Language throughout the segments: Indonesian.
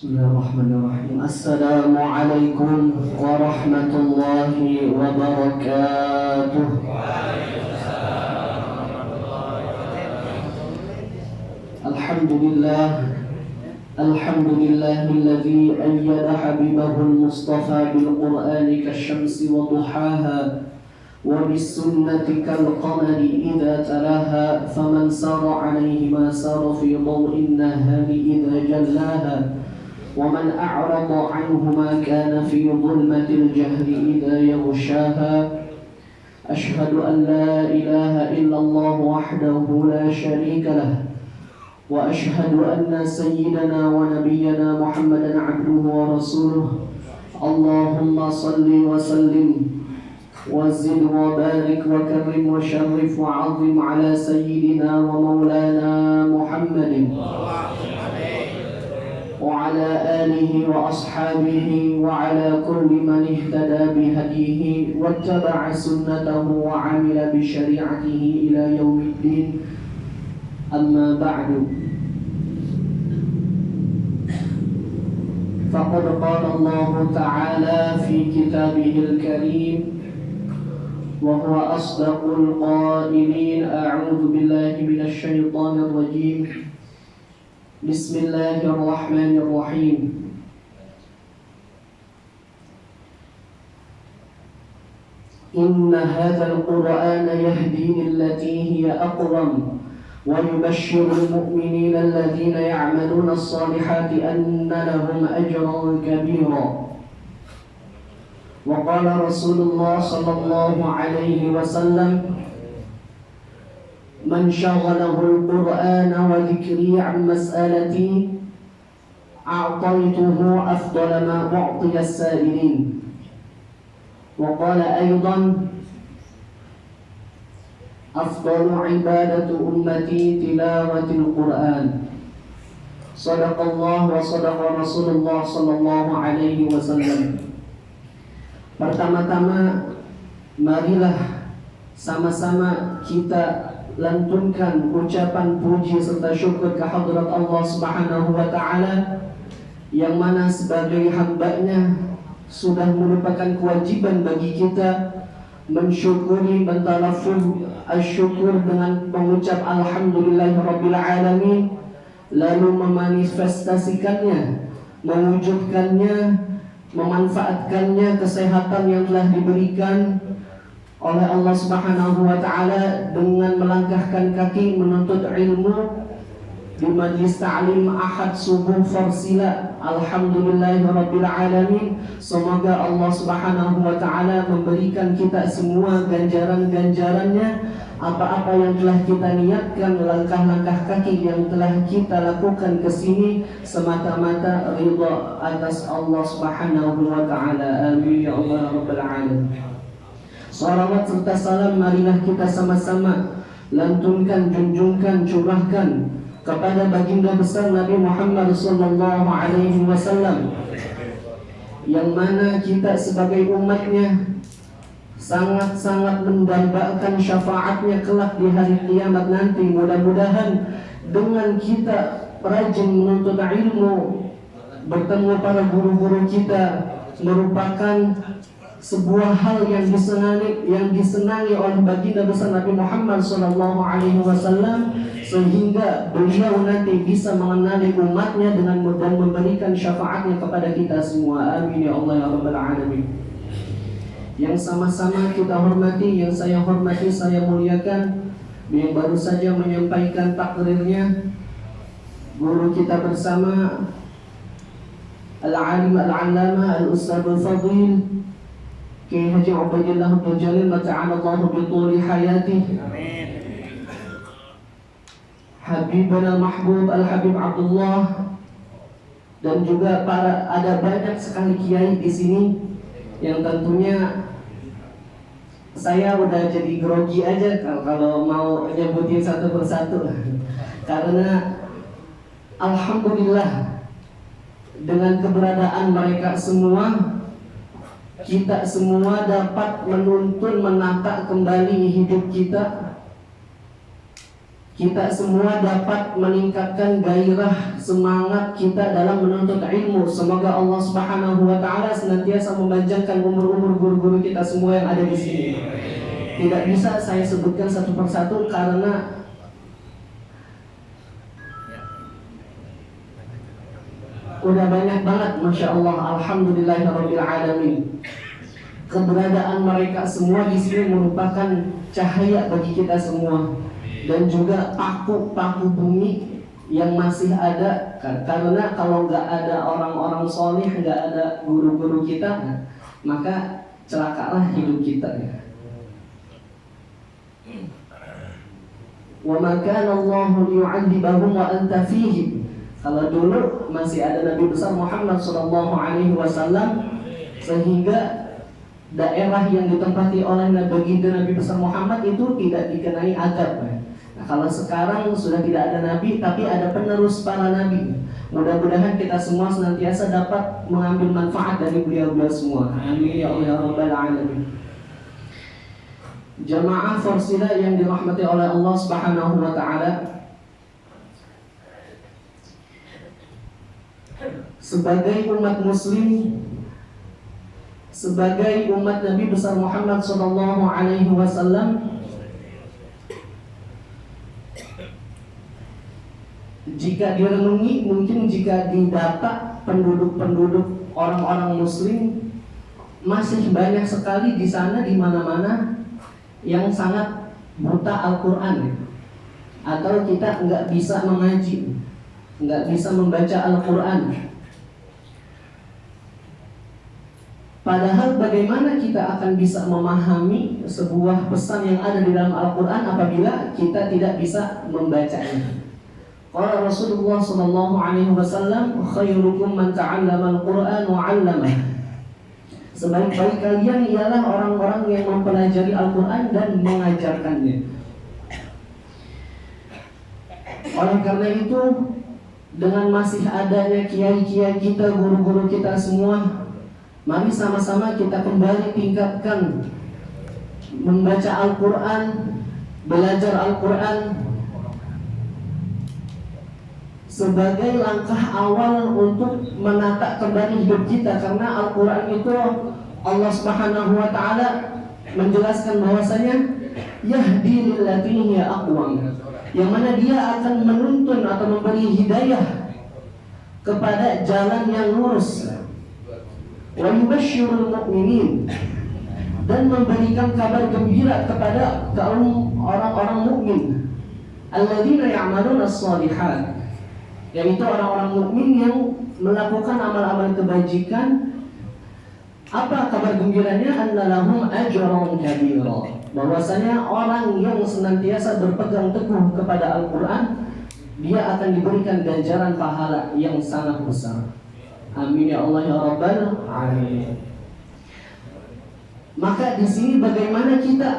Bismillahirrahmanirrahim. Assalamualaikum warahmatullahi wabarakatuh. Alhamdulillah. Alhamdulillahilladzi ayyada habibahul mustafa bil qur'ani kasyamsi wa duhaha wa bis sunnati kal qamari idza talaha faman sara 'alaihi ma sara fi dhaw'in nahari idza jallaha ومن أعرض عنهما كان في ظلمة الجهل إذا يغشاها أشهد أن لا إله إلا الله وحده لا شريك له وأشهد أن سيدنا ونبينا محمدا عبده ورسوله اللهم صل وسلم وزد وبارك وكرم وشرف وعظم على سيدنا ومولانا محمد وعلى آله وأصحابه وعلى كل من اهتدى بهديه واتبع سنته وعمل بشريعته إلى يوم الدين أما بعد فقد قال الله تعالى في كتابه الكريم وهو أصدق القائلين أعوذ بالله من الشيطان الرجيم بسم الله الرحمن الرحيم إن هذا القرآن يهدي للتي هي أقوم ويبشر المؤمنين الذين يعملون الصالحات أن لهم أجرا كبيرا وقال رسول الله صلى الله عليه وسلم من شغله القرآن وذكري عن مسألتي أعطيته أفضل ما أعطي السائلين وقال أيضا أفضل عبادة أمتي تلاوة القرآن صدق الله وصدق رسول الله صلى الله عليه وسلم. Pertama-tama marilah sama-sama kita lantunkan ucapan puji serta syukur kehadrat Allah Subhanahu wa taala yang mana sebagai hamba-Nya sudah merupakan kewajiban bagi kita mensyukuri mentalafuz asyukur dengan mengucap alhamdulillahirabbil alamin, lalu memanifestasikannya, mewujudkannya, memanfaatkannya kesehatan yang telah diberikan oleh Allah Subhanahu wa taala dengan melangkahkan kaki menuntut ilmu di majlis ta'lim Ahad subuh Farsila. Alhamdulillahirabbil alamin. Semoga Allah Subhanahu wa taala memberikan kita semua ganjaran-ganjarannya apa-apa yang telah kita niatkan, langkah-langkah kaki yang telah kita lakukan ke sini semata-mata ridha atas Allah Subhanahu wa taala. Amin ya Allah rabbal alamin. Salawat serta salam marilah kita sama-sama lantunkan, junjungkan, curahkan kepada baginda besar Nabi Muhammad sallallahu alaihi wasallam yang mana kita sebagai umatnya sangat-sangat mendambakan syafaatnya kelak di hari kiamat nanti. Mudah-mudahan dengan kita rajin menuntut ilmu, bertemu para guru-guru kita merupakan sebuah hal yang disenangi oleh baginda besar Nabi Muhammad sallallahu alaihi wasallam sehingga beliau nanti bisa mengenali umatnya dan memberikan syafaatnya kepada kita semua. Amin ya Allah ya rabbal alamin. Yang sama-sama kita hormati, yang saya hormati, saya muliakan, yang baru saja menyampaikan takrirnya guru kita bersama Al-Alim Al-Allamah Al-Ustadz Al-Fadil Kiai Haji Ubaidillah bin Jalil mata'ala Allah bi tuli hayatih. Amin. Habibana Mahbub Al-Habib Abdullah dan juga ada banyak sekali kiai di sini yang tentunya saya udah jadi grogi aja kalau mau nyebutin satu persatu karena alhamdulillah dengan keberadaan mereka semua kita semua dapat menuntun menata kembali hidup kita kita semua dapat meningkatkan gairah semangat kita dalam menuntut ilmu. Semoga Allah Subhanahu wa taala senantiasa memanjangkan umur-umur guru-guru kita semua yang ada di sini. Tidak bisa saya sebutkan satu persatu karena udah banyak banget, Masya Allah, Alhamdulillahirabbil alamin. Keberadaan mereka semua di sini merupakan cahaya bagi kita semua, dan juga paku-paku bumi yang masih ada. Karena kalau nggak ada orang-orang soleh, nggak ada guru-guru kita, maka celakalah hidup kita. Wa ma kana Allahu liyu'adzibahum wa anta fihim. Kalau dulu masih ada Nabi besar Muhammad SAW, sehingga daerah yang ditempati oleh baginda Nabi besar Muhammad itu tidak dikenai azab. Nah, kalau sekarang sudah tidak ada Nabi, tapi ada penerus para Nabi. Mudah-mudahan kita semua senantiasa dapat mengambil manfaat dari beliau-beliau semua. Amin ya Allah ya Rabbal Alamin. Jamaah Forsilah yang dirahmati oleh Allah Subhanahu wa taala, sebagai umat muslim, sebagai umat Nabi besar Muhammad sallallahu alaihi wasallam, jika direnungi, mungkin jika didata penduduk-penduduk orang-orang muslim, masih banyak sekali di sana, di mana-mana yang sangat buta Al-Quran, atau kita nggak bisa mengaji, nggak bisa membaca Al-Quran. Padahal bagaimana kita akan bisa memahami sebuah pesan yang ada di dalam Al-Quran apabila kita tidak bisa membacanya? Qala Rasulullah sallallahu alaihi wasallam, khairukum man ta'allama al-Qur'an wa 'allamah. Sebaik-baik kalian ialah orang-orang yang mempelajari Al-Quran dan mengajarkannya. Oleh karena itu, dengan masih adanya kiai-kiai kita, guru-guru kita semua, mari sama-sama kita kembali tingkatkan membaca Al-Quran, belajar Al-Quran sebagai langkah awal untuk menata kembali hidup kita. Karena Al-Quran itu Allah Subhanahu wa ta'ala menjelaskan bahwasanya yahdi lillati hiya aqwam, yang mana dia akan menuntun atau memberi hidayah kepada jalan yang lurus. Wa yubashshirul mu'minin, dan memberikan kabar gembira kepada kaum orang-orang mukmin, alladzina ya'maluna as-shalihat, yaitu orang-orang mukmin yang melakukan amal-amal kebajikan. Apa kabar gembiranya? Annalahum ajran kabira, bahwasanya orang yang senantiasa berpegang teguh kepada Al-Quran, dia akan diberikan ganjaran pahala yang sangat besar. Amin ya Allah ya Rabbal Alamin. Maka di sini bagaimana kita,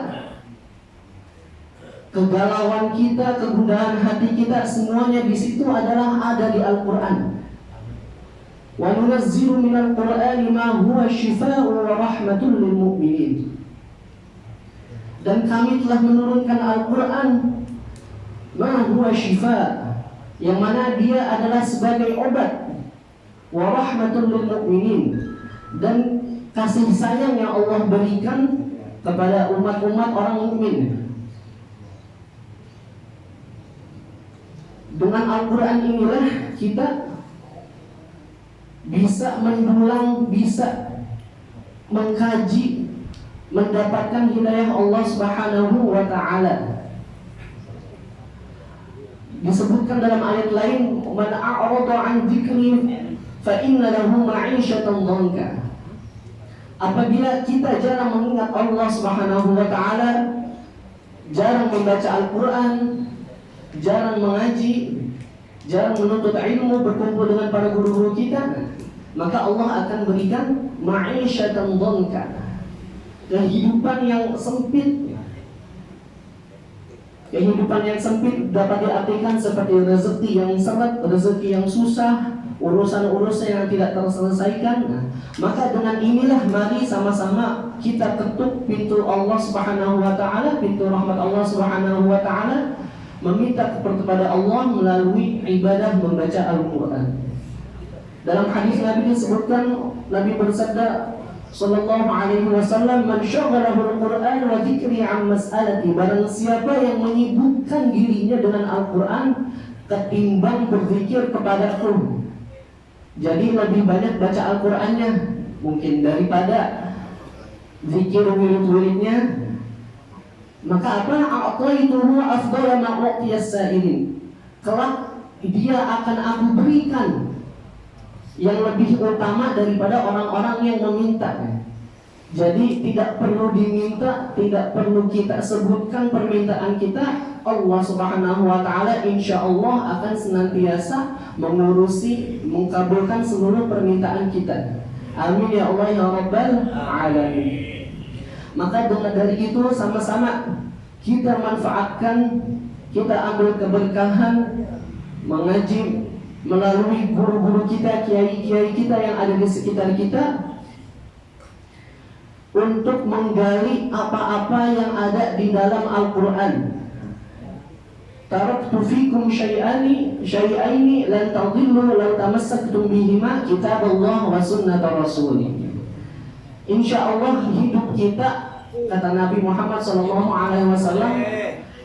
kegalauan kita, kegundahan hati kita, semuanya di situ adalah ada di Al-Quran. Wa nunazzilu minal Qur'ani ma huwa shifaa'un wa rahmatun lil mu'minin. Dan kami telah menurunkan Al-Quran ma huwa shifaa', yang mana dia adalah sebagai obat, wa rahmatun lil mu'minin, dan kasih sayang yang Allah berikan kepada umat-umat orang mukmin. Dengan Al-Quran inilah kita bisa mendulang, bisa mengkaji, mendapatkan hidayah Allah Subhanahu wa ta'ala. Disebutkan dalam ayat lain, man a'rada 'an dzikri fa inna lahu ma'isyatan dhanka. Apabila kita jarang mengingat Allah Subhanahu wa ta'ala, jarang membaca Al-Quran, jarang mengaji, jarang menuntut ilmu, berkumpul dengan para guru-guru kita, maka Allah akan berikan ma'isyatan dhanka, kehidupan yang sempit. Kehidupan yang sempit dapat diartikan seperti rezeki yang seret, rezeki yang susah, urusan-urusan yang tidak terselesaikan. Maka dengan inilah mari sama-sama kita ketuk pintu Allah Subhanahu wa ta'ala, pintu rahmat Allah Subhanahu wa ta'ala, meminta kepada Allah melalui ibadah membaca Al-Quran. Dalam hadis Nabi disebutkan, Nabi bersabda sallallahu alaihi wasallam, "Man syaghalahu al-Qur'an wa dzikri 'an mas'alati." Barang siapa yang menyibukkan dirinya dengan Al-Qur'an ketimbang berzikir kepadaku. Jadi lebih banyak baca Al-Qur'annya mungkin daripada zikir wirid-wiridnya. Maka apa? A'taituhu afdala ma u'tiyas sa'ilin. Kelak dia akan aku berikan yang lebih utama daripada orang-orang yang meminta. Jadi tidak perlu diminta, tidak perlu kita sebutkan permintaan kita. Allah Subhanahu wa ta'ala insya Allah akan senantiasa mengurusi, mengabulkan seluruh permintaan kita. Amin ya Allah ya Rabbal Alamin. Maka dengan dari itu sama-sama kita manfaatkan, kita ambil keberkahan mengaji melalui guru-guru kita, kiai-kiai kita yang ada di sekitar kita, untuk menggali apa-apa yang ada di dalam Al-Quran. Taraktu fikum syai'aini lan tadillu law tamassaktum bihima, kitabullah wa sunnata rasulih. Insyaallah hidup kita, kata Nabi Muhammad SAW,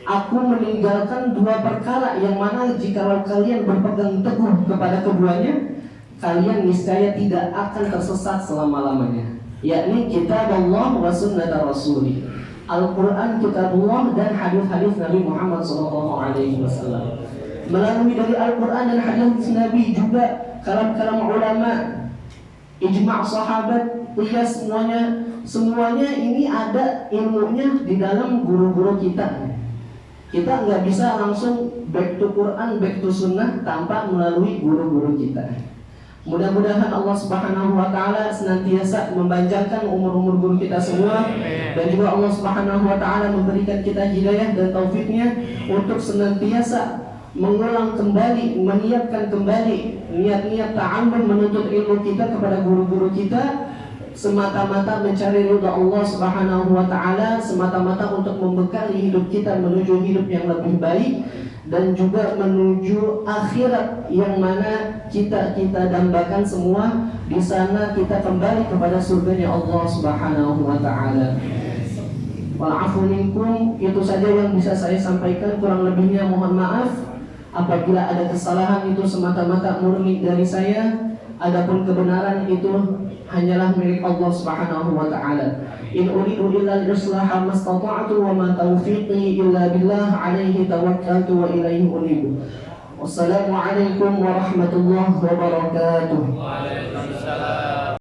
aku meninggalkan dua perkara yang mana jika kalian berpegang teguh kepada keduanya, kalian niscaya tidak akan tersesat selama-lamanya, yakni kitabullah wa sunnata rasulih. Al-Quran, kitabullah, dan hadis-hadis Nabi Muhammad SAW. Melalui dari Al-Quran dan hadis Nabi juga kalam-kalam ulama, ijma' sahabat, semuanya ini ada ilmunya di dalam guru-guru kita. Kita nggak bisa langsung back to Quran, back to Sunnah tanpa melalui guru-guru kita. Mudah-mudahan Allah Subhanahu wa ta'ala senantiasa mempanjangkan umur-umur guru kita semua, dan juga Allah Subhanahu wa ta'ala memberikan kita hidayah dan taufiknya untuk senantiasa mengulang kembali, menyiapkan kembali niat-niat ta'allum menuntut ilmu kita kepada guru-guru kita, semata-mata mencari ridha Allah Subhanahu wa ta'ala, semata-mata untuk membekali hidup kita menuju hidup yang lebih baik, dan juga menuju akhirat yang mana kita dambakan semua. Di sana kita kembali kepada surganya Allah Subhanahu wa ta'ala. Wa'afu minkum, itu saja yang bisa saya sampaikan, kurang lebihnya mohon maaf. Apabila ada kesalahan itu semata-mata murni dari saya, adapun kebenaran itu hanyalah milik Allah Subhanahu wa ta'ala. In uridu illa al-islaha mastata'tu wa ma taufiqi illa billah, alaihi tawakkaltu wa ilaihi unib. Wassalamu alaikum warahmatullahi wabarakatuh.